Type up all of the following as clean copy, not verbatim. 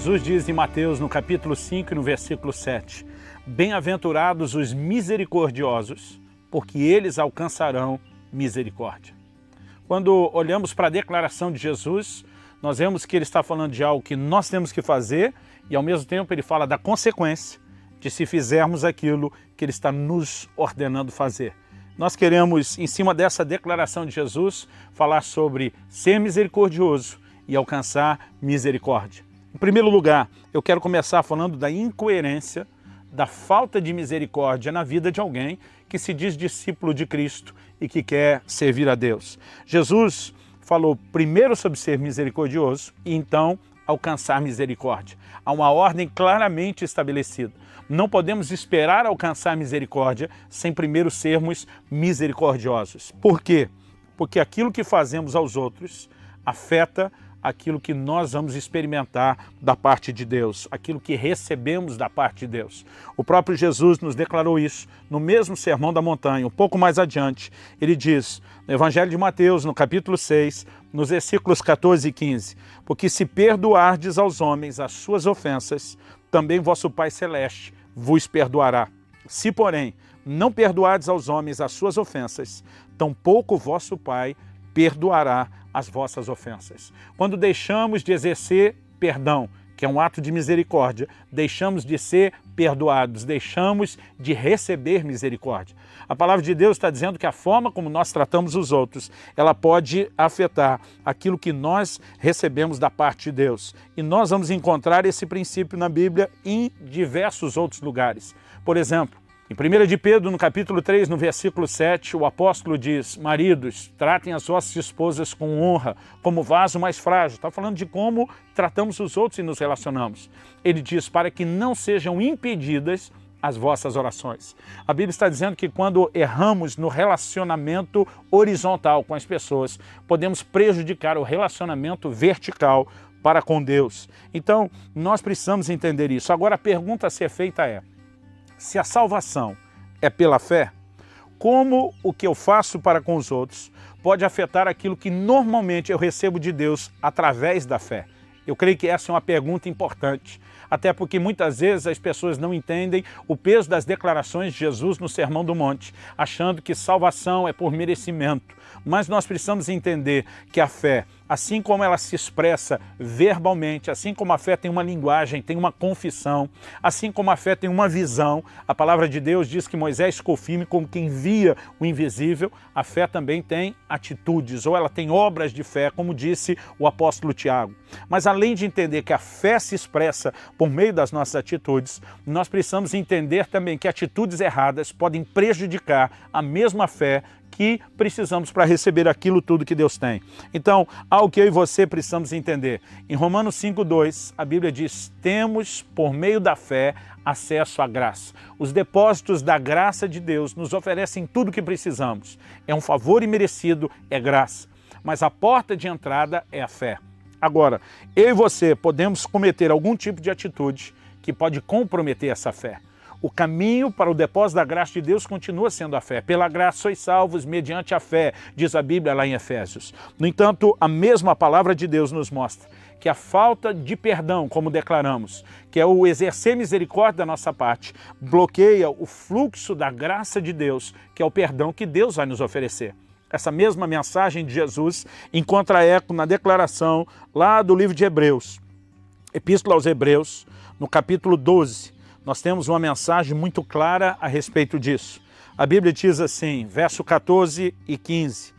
Jesus diz em Mateus, no capítulo 5 e no versículo 7, bem-aventurados os misericordiosos, porque eles alcançarão misericórdia. Quando olhamos para a declaração de Jesus, nós vemos que ele está falando de algo que nós temos que fazer e ao mesmo tempo ele fala da consequência de se fizermos aquilo que ele está nos ordenando fazer. Nós queremos, em cima dessa declaração de Jesus, falar sobre ser misericordioso e alcançar misericórdia. Em primeiro lugar, eu quero começar falando da incoerência, da falta de misericórdia na vida de alguém que se diz discípulo de Cristo e que quer servir a Deus. Jesus falou primeiro sobre ser misericordioso e então alcançar misericórdia. Há uma ordem claramente estabelecida. Não podemos esperar alcançar misericórdia sem primeiro sermos misericordiosos. Por quê? Porque aquilo que fazemos aos outros afeta aquilo que nós vamos experimentar da parte de Deus, aquilo que recebemos da parte de Deus. O próprio Jesus nos declarou isso no mesmo Sermão da Montanha, um pouco mais adiante. Ele diz, no Evangelho de Mateus, no capítulo 6, nos versículos 14 e 15, porque se perdoardes aos homens as suas ofensas, também vosso Pai Celeste vos perdoará. Se, porém, não perdoardes aos homens as suas ofensas, tampouco vosso Pai perdoará as vossas ofensas. Quando deixamos de exercer perdão, que é um ato de misericórdia, deixamos de ser perdoados, deixamos de receber misericórdia. A palavra de Deus está dizendo que a forma como nós tratamos os outros, ela pode afetar aquilo que nós recebemos da parte de Deus. E nós vamos encontrar esse princípio na Bíblia em diversos outros lugares. Por exemplo, em 1 de Pedro, no capítulo 3, no versículo 7, o apóstolo diz, maridos, tratem as vossas esposas com honra, como vaso mais frágil. Está falando de como tratamos os outros e nos relacionamos. Ele diz, para que não sejam impedidas as vossas orações. A Bíblia está dizendo que quando erramos no relacionamento horizontal com as pessoas, podemos prejudicar o relacionamento vertical para com Deus. Então, nós precisamos entender isso. Agora, a pergunta a ser feita é, se a salvação é pela fé, como o que eu faço para com os outros pode afetar aquilo que normalmente eu recebo de Deus através da fé? Eu creio que essa é uma pergunta importante, até porque muitas vezes as pessoas não entendem o peso das declarações de Jesus no Sermão do Monte, achando que salvação é por merecimento. Mas nós precisamos entender que a fé, assim como ela se expressa verbalmente, assim como a fé tem uma linguagem, tem uma confissão, assim como a fé tem uma visão, a palavra de Deus diz que Moisés ficou firme como quem via o invisível, a fé também tem atitudes, ou ela tem obras de fé, como disse o apóstolo Tiago. Mas além de entender que a fé se expressa por meio das nossas atitudes, nós precisamos entender também que atitudes erradas podem prejudicar a mesma fé que precisamos para receber aquilo tudo que Deus tem. Então, algo que eu e você precisamos entender. Em Romanos 5:2, a Bíblia diz, temos por meio da fé acesso à graça. Os depósitos da graça de Deus nos oferecem tudo o que precisamos. É um favor imerecido, é graça. Mas a porta de entrada é a fé. Agora, eu e você podemos cometer algum tipo de atitude que pode comprometer essa fé. O caminho para o depósito da graça de Deus continua sendo a fé. Pela graça sois salvos mediante a fé, diz a Bíblia lá em Efésios. No entanto, a mesma palavra de Deus nos mostra que a falta de perdão, como declaramos, que é o exercer misericórdia da nossa parte, bloqueia o fluxo da graça de Deus, que é o perdão que Deus vai nos oferecer. Essa mesma mensagem de Jesus encontra eco na declaração lá do livro de Hebreus, Epístola aos Hebreus, no capítulo 12. Nós temos uma mensagem muito clara a respeito disso. A Bíblia diz assim, verso 14 e 15,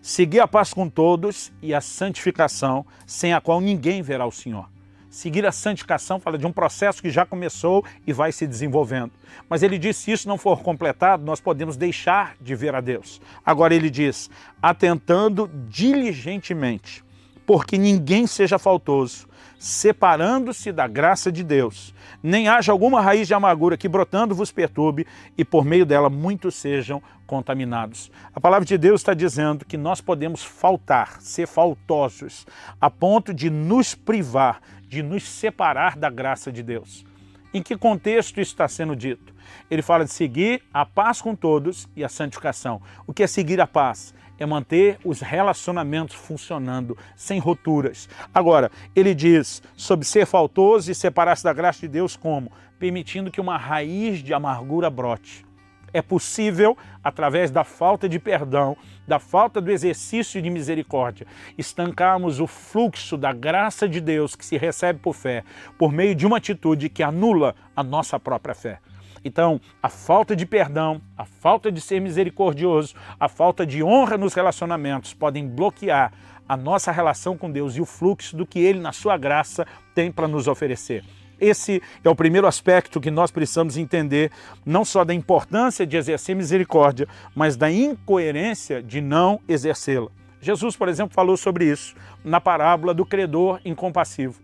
segui a paz com todos e a santificação, sem a qual ninguém verá o Senhor. Seguir a santificação fala de um processo que já começou e vai se desenvolvendo. Mas ele diz, se isso não for completado, nós podemos deixar de ver a Deus. Agora ele diz, atentando diligentemente, porque ninguém seja faltoso, separando-se da graça de Deus, nem haja alguma raiz de amargura que brotando vos perturbe e por meio dela muitos sejam contaminados. A palavra de Deus está dizendo que nós podemos faltar, ser faltosos, a ponto de nos privar, de nos separar da graça de Deus. Em que contexto isso está sendo dito? Ele fala de seguir a paz com todos e a santificação. O que é seguir a paz? é manter os relacionamentos funcionando, sem rupturas. Agora, ele diz sobre ser faltoso e separar-se da graça de Deus como? Permitindo que uma raiz de amargura brote. É possível, através da falta de perdão, da falta do exercício de misericórdia, estancarmos o fluxo da graça de Deus que se recebe por fé, por meio de uma atitude que anula a nossa própria fé. Então, a falta de perdão, a falta de ser misericordioso, a falta de honra nos relacionamentos podem bloquear a nossa relação com Deus e o fluxo do que Ele, na sua graça, tem para nos oferecer. Esse é o primeiro aspecto que nós precisamos entender, não só da importância de exercer misericórdia, mas da incoerência de não exercê-la. Jesus, por exemplo, falou sobre isso na parábola do credor incompassivo.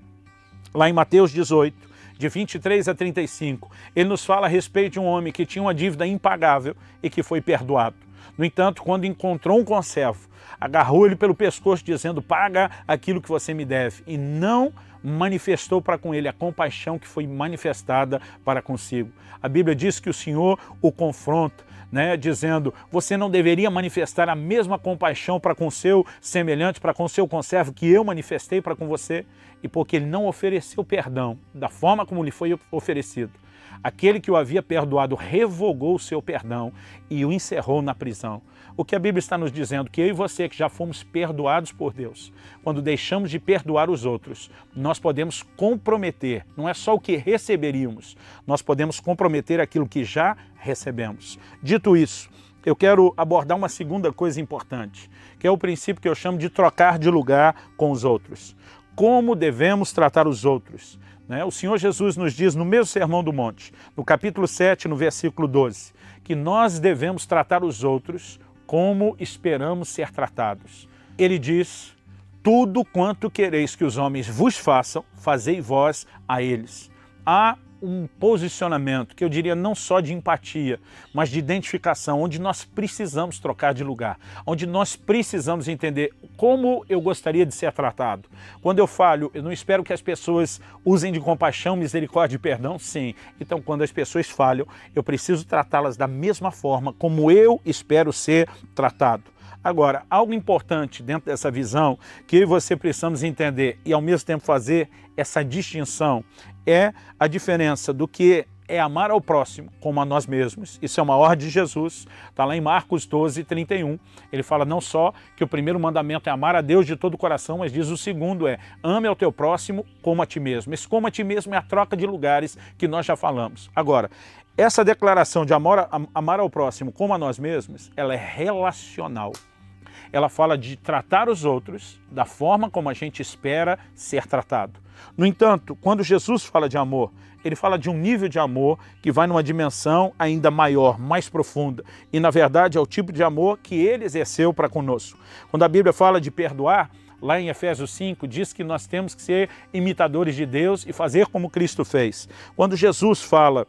Lá em Mateus 18, de 23 a 35, ele nos fala a respeito de um homem que tinha uma dívida impagável e que foi perdoado. No entanto, quando encontrou um conservo, agarrou ele pelo pescoço dizendo: paga aquilo que você me deve, e não manifestou para com ele a compaixão que foi manifestada para consigo. A Bíblia diz que o Senhor o confronta, dizendo: você não deveria manifestar a mesma compaixão para com o seu semelhante, para com o seu conservo que eu manifestei para com você? E porque ele não ofereceu perdão da forma como lhe foi oferecido, aquele que o havia perdoado revogou o seu perdão e o encerrou na prisão. O que a Bíblia está nos dizendo? Que eu e você, que já fomos perdoados por Deus, quando deixamos de perdoar os outros, nós podemos comprometer, não é só o que receberíamos, nós podemos comprometer aquilo que já recebemos. Dito isso, eu quero abordar uma segunda coisa importante, que é o princípio que eu chamo de trocar de lugar com os outros. Como devemos tratar os outros? O Senhor Jesus nos diz no mesmo Sermão do Monte, no capítulo 7, no versículo 12, que nós devemos tratar os outros como esperamos ser tratados. Ele diz: tudo quanto quereis que os homens vos façam, fazei vós a eles. Há um posicionamento que eu diria não só de empatia, mas de identificação, onde nós precisamos trocar de lugar, onde nós precisamos entender como eu gostaria de ser tratado. Quando eu falho, eu não espero que as pessoas usem de compaixão, misericórdia e perdão, sim. Então, quando as pessoas falham, eu preciso tratá-las da mesma forma como eu espero ser tratado. Agora, algo importante dentro dessa visão que eu e você precisamos entender e ao mesmo tempo fazer essa distinção é a diferença do que é amar ao próximo como a nós mesmos. Isso é uma ordem de Jesus, está lá em Marcos 12, 31. Ele fala não só que o primeiro mandamento é amar a Deus de todo o coração, mas diz o segundo é: ame ao teu próximo como a ti mesmo. Esse como a ti mesmo é a troca de lugares que nós já falamos. Agora, essa declaração de amar ao próximo como a nós mesmos, ela é relacional. Ela fala de tratar os outros da forma como a gente espera ser tratado. No entanto, quando Jesus fala de amor, ele fala de um nível de amor que vai numa dimensão ainda maior, mais profunda. E, na verdade, é o tipo de amor que ele exerceu para conosco. Quando a Bíblia fala de perdoar, lá em Efésios 5, diz que nós temos que ser imitadores de Deus e fazer como Cristo fez. Quando Jesus fala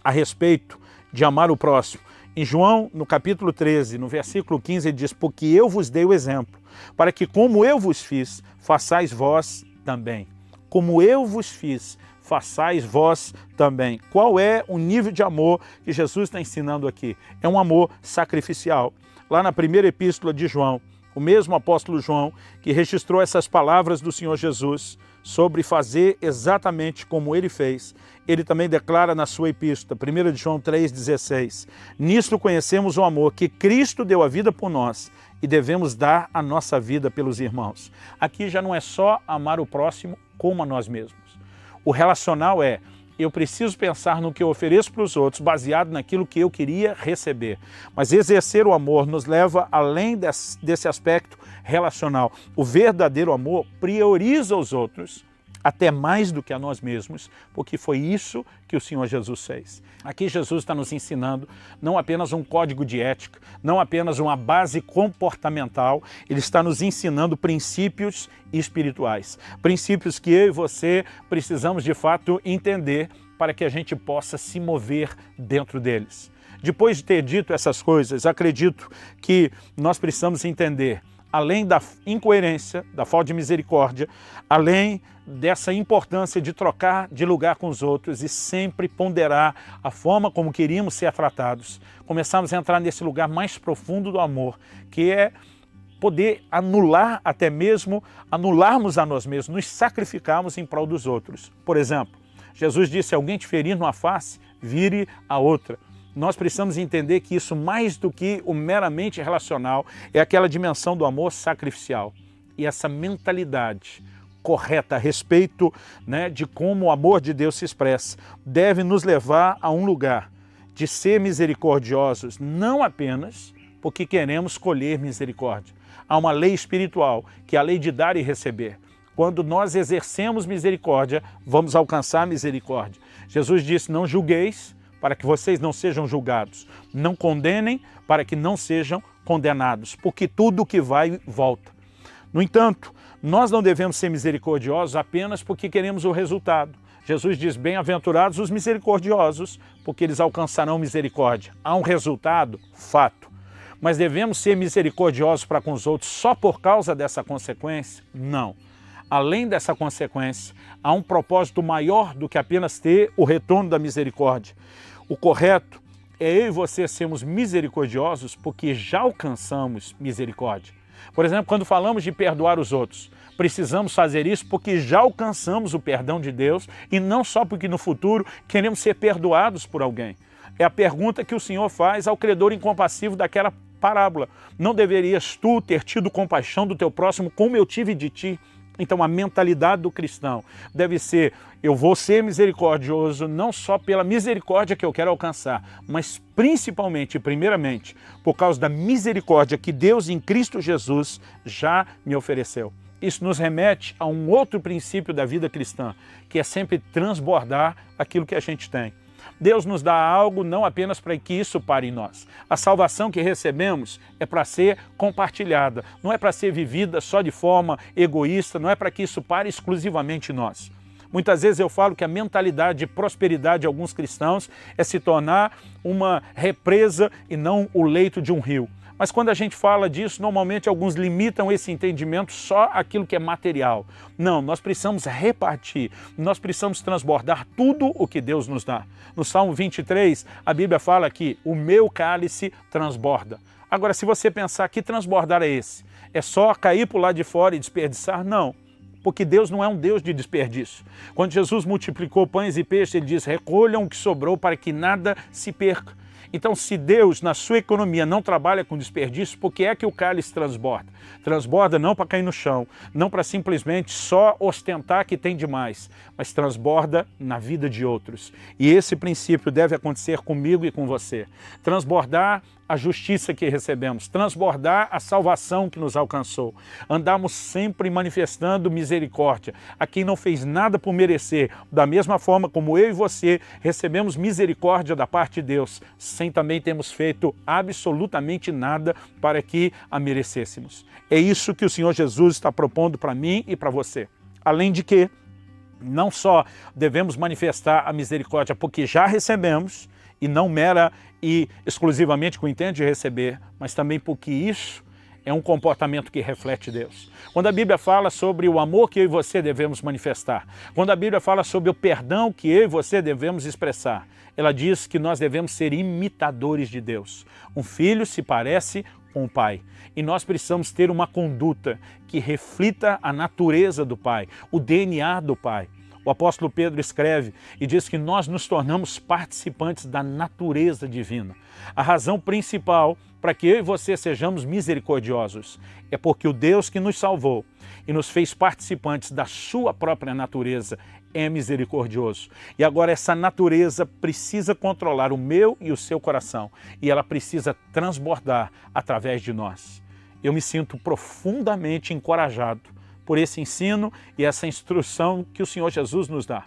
a respeito de amar o próximo, em João, no capítulo 13, no versículo 15, ele diz: porque eu vos dei o exemplo, para que como eu vos fiz, façais vós também. Como eu vos fiz, façais vós também. Qual é o nível de amor que Jesus está ensinando aqui? É um amor sacrificial. Lá na primeira epístola de João, o mesmo apóstolo João, que registrou essas palavras do Senhor Jesus sobre fazer exatamente como ele fez, ele também declara na sua epístola, 1 João 3,16, nisto conhecemos o amor que Cristo deu a vida por nós e devemos dar a nossa vida pelos irmãos. Aqui já não é só amar o próximo como a nós mesmos. O relacional é: eu preciso pensar no que eu ofereço para os outros, baseado naquilo que eu queria receber. Mas exercer o amor nos leva além desse aspecto relacional. O verdadeiro amor prioriza os outros, até mais do que a nós mesmos, porque foi isso que o Senhor Jesus fez. Aqui Jesus está nos ensinando não apenas um código de ética, não apenas uma base comportamental, ele está nos ensinando princípios espirituais. Princípios que eu e você precisamos de fato entender para que a gente possa se mover dentro deles. Depois de ter dito essas coisas, acredito que nós precisamos entender além da incoerência, da falta de misericórdia, além dessa importância de trocar de lugar com os outros e sempre ponderar a forma como queríamos ser tratados, começamos a entrar nesse lugar mais profundo do amor, que é poder anular, até mesmo anularmos a nós mesmos, nos sacrificarmos em prol dos outros. Por exemplo, Jesus disse: se alguém te ferir numa face, vire a outra. Nós precisamos entender que isso, mais do que o meramente relacional, é aquela dimensão do amor sacrificial. E essa mentalidade correta a respeito, de como o amor de Deus se expressa, deve nos levar a um lugar de ser misericordiosos, não apenas porque queremos colher misericórdia. Há uma lei espiritual, que é a lei de dar e receber. Quando nós exercemos misericórdia, vamos alcançar misericórdia. Jesus disse: não julgueis, para que vocês não sejam julgados. Não condenem, para que não sejam condenados, porque tudo que vai, volta. No entanto, nós não devemos ser misericordiosos apenas porque queremos o resultado. Jesus diz: bem-aventurados os misericordiosos, porque eles alcançarão misericórdia. Há um resultado? Fato. Mas devemos ser misericordiosos para com os outros só por causa dessa consequência? Não. Além dessa consequência, há um propósito maior do que apenas ter o retorno da misericórdia. O correto é eu e você sermos misericordiosos porque já alcançamos misericórdia. Por exemplo, quando falamos de perdoar os outros, precisamos fazer isso porque já alcançamos o perdão de Deus e não só porque no futuro queremos ser perdoados por alguém. É a pergunta que o Senhor faz ao credor incompassível daquela parábola. Não deverias tu ter tido compaixão do teu próximo como eu tive de ti? Então a mentalidade do cristão deve ser: eu vou ser misericordioso não só pela misericórdia que eu quero alcançar, mas principalmente e primeiramente por causa da misericórdia que Deus em Cristo Jesus já me ofereceu. Isso nos remete a um outro princípio da vida cristã, que é sempre transbordar aquilo que a gente tem. Deus nos dá algo não apenas para que isso pare em nós. A salvação que recebemos é para ser compartilhada, não é para ser vivida só de forma egoísta, não é para que isso pare exclusivamente em nós. Muitas vezes eu falo que a mentalidade de prosperidade de alguns cristãos é se tornar uma represa e não o leito de um rio. Mas quando a gente fala disso, normalmente alguns limitam esse entendimento só àquilo que é material. Não, nós precisamos repartir, nós precisamos transbordar tudo o que Deus nos dá. No Salmo 23, a Bíblia fala que o meu cálice transborda. Agora, se você pensar que transbordar é esse, é só cair por lá de fora e desperdiçar? Não. Porque Deus não é um Deus de desperdício. Quando Jesus multiplicou pães e peixes, ele diz: recolham o que sobrou para que nada se perca. Então, se Deus, na sua economia, não trabalha com desperdício, por que é que o cálice transborda? Transborda não para cair no chão, não para simplesmente só ostentar que tem demais, mas transborda na vida de outros. E esse princípio deve acontecer comigo e com você. Transbordar a justiça que recebemos, transbordar a salvação que nos alcançou. Andamos sempre manifestando misericórdia a quem não fez nada por merecer, da mesma forma como eu e você recebemos misericórdia da parte de Deus, sem também termos feito absolutamente nada para que a merecêssemos. É isso que o Senhor Jesus está propondo para mim e para você. Além de que, não só devemos manifestar a misericórdia porque já recebemos, e não mera e exclusivamente com o intento de receber, mas também porque isso é um comportamento que reflete Deus. Quando a Bíblia fala sobre o amor que eu e você devemos manifestar, quando a Bíblia fala sobre o perdão que eu e você devemos expressar, ela diz que nós devemos ser imitadores de Deus. Um filho se parece com o pai. E nós precisamos ter uma conduta que reflita a natureza do pai, o DNA do pai. O apóstolo Pedro escreve e diz que nós nos tornamos participantes da natureza divina. A razão principal para que eu e você sejamos misericordiosos é porque o Deus que nos salvou e nos fez participantes da sua própria natureza é misericordioso. E agora essa natureza precisa controlar o meu e o seu coração e ela precisa transbordar através de nós. Eu me sinto profundamente encorajado por esse ensino e essa instrução que o Senhor Jesus nos dá.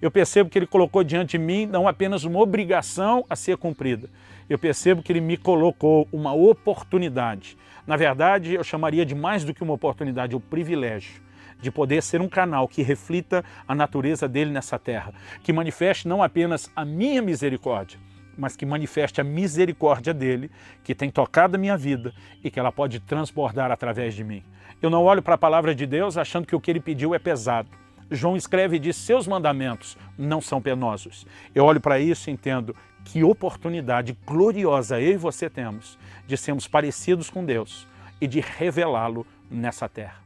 Eu percebo que Ele colocou diante de mim não apenas uma obrigação a ser cumprida, eu percebo que Ele me colocou uma oportunidade. Na verdade, eu chamaria de mais do que uma oportunidade, o privilégio de poder ser um canal que reflita a natureza dele nessa terra, que manifeste não apenas a minha misericórdia, mas que manifeste a misericórdia dele, que tem tocado a minha vida e que ela pode transbordar através de mim. Eu não olho para a palavra de Deus achando que o que ele pediu é pesado. João escreve e diz, seus mandamentos não são penosos. Eu olho para isso e entendo que oportunidade gloriosa eu e você temos de sermos parecidos com Deus e de revelá-lo nessa terra.